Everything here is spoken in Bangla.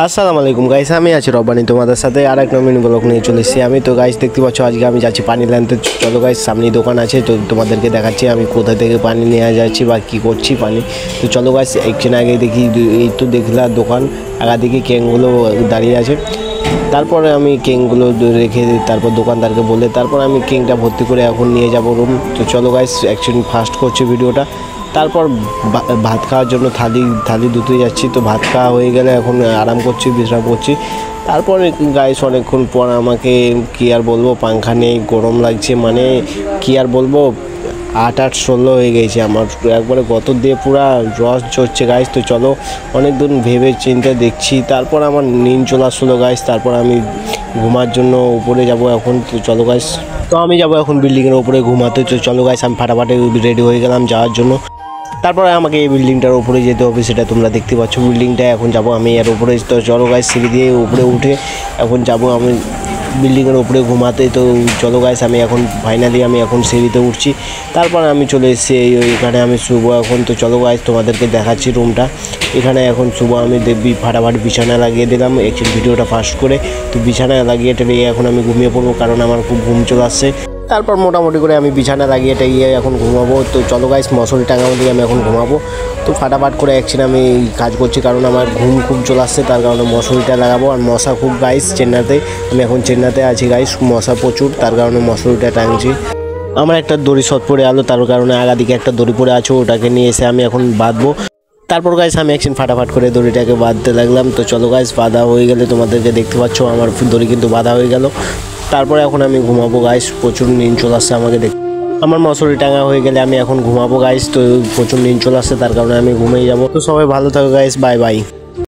আসসালামু আলাইকুম গাইস, আমি আছি রব্বানি তোমাদের সাথে আর এক নমিনি ব্লগ নিয়ে চলে এসেছি। আমি তো গাইস দেখতে পাচ্ছ আজকে আমি যাচ্ছি পানি আনতে। চলো গাইস, সামনেই দোকান আছে, তো তোমাদেরকে দেখাচ্ছি আমি কোথা থেকে পানি নিয়ে যাচ্ছি বা কী করছি পানি। তো চলো গাইস, একদিন আগে দেখি এই তো দেখলাম দোকান আগা দিকে ক্যানগুলো দাঁড়িয়ে আছে। তারপরে আমি কেকগুলো রেখে তারপর দোকানদারকে বলে তারপর আমি কেকটা ভর্তি করে এখন নিয়ে যাব রুম। তো চলো গাইস, অ্যাকচুয়ালি ফার্স্ট করছি ভিডিওটা। তারপর ভাত খাওয়ার জন্য থালি ধুতে যাচ্ছি। তো ভাত খাওয়া হয়ে গেলে এখন আরাম করছি, বিশ্রাম করছি। তারপরে গাইস অনেকক্ষণ পর আমাকে কী আর বলবো, পাংখা নেই, গরম লাগছে, মানে কী আর বলবো, 8-8-16 হয়ে গেছে আমার, একবারে গত দিয়ে পুরা রস চড়ছে গাইস। তো চলো, অনেক দিন ভেবে চিন্তে দেখছি, তারপর আমার নিন চলে আসলো গাইস। তারপর আমি ঘুমার জন্য উপরে যাব এখন। তো চলো গাইস, তো আমি যাব এখন বিল্ডিংয়ের উপরে ঘুমাতে। তো চলো গাইস, আমি ফাটাফাটি রেডি হয়ে গেলাম যাওয়ার জন্য। তারপরে আমাকে এই বিল্ডিংটার উপরে যেতে হবে, সেটা তোমরা দেখতে পাচ্ছ বিল্ডিংটা। এখন যাব আমি এর উপরে। তো চলো গাইস, সিঁড়ি দিয়ে উপরে উঠে এখন যাব আমি বিল্ডিংয়ের উপরে ঘুমাতে। তো চলো গাইস, আমি এখন ফাইনালি আমি এখন সিঁড়িতে উঠছি। তারপর আমি চলে এসেছি এখানে আমি শুভ এখন। তো চলো গাইস, তোমাদেরকে দেখাচ্ছি রুমটা। এখানে এখন শুভ আমি দেখবি ফাটাফাটি বিছানা লাগিয়ে দিলাম অ্যাকচুয়ালি ভিডিওটা ফাস্ট করে। তো বিছানায় লাগিয়ে টেলে এখন আমি ঘুমিয়ে পড়বো, কারণ আমার খুব ঘুম চলে আসছে। তারপর মোটামুটি করে আমি বিছানা লাগিয়ে টাইয়ে এখন ঘুমাবো। তো চলো গাইস, মশারি টাঙানো দিয়ে আমি এখন ঘুমাবো। তো ফাটাফাট করে অ্যাকচুয়ালি আমি কাজ করছি, কারণ আমার ঘুম খুব চলে আসছে, তার কারণে মশারিটা লাগাবো। আর মশা খুব গাইস চেন্নাইতে, আমি এখন চেন্নাইতে আছি গাইস, মশা প্রচুর, তার কারণে মশারিটা টাঙছি। আমার একটা দড়ি শর্ট পড়ে আলো, তার কারণে আগা দিকে একটা দড়ি পড়ে আছে, ওটাকে নিয়ে এসে আমি এখন বাঁধবো। তারপর গাইস আমি একদিন ফাটাফাট করে দড়িটাকে বাঁধতে লাগলাম। তো চলো গাইস, বাঁধা হয়ে গেলে তোমাদেরকে দেখতে পাচ্ছ আমার দড়ি কিন্তু বাঁধা হয়ে গেল। তারপরে এখন আমি ঘুমাবো গাইস, প্রচুর নিন চলে আসছে আমাকে আমার মশারি টাঙা হয়ে গেলে আমি এখন ঘুমাবো গাইস। তো প্রচুর নিন চলে আসছে, তার কারণে আমি ঘুমিয়ে যাবো। তো সবাই ভালো থাকো গাইস, বাই বাই।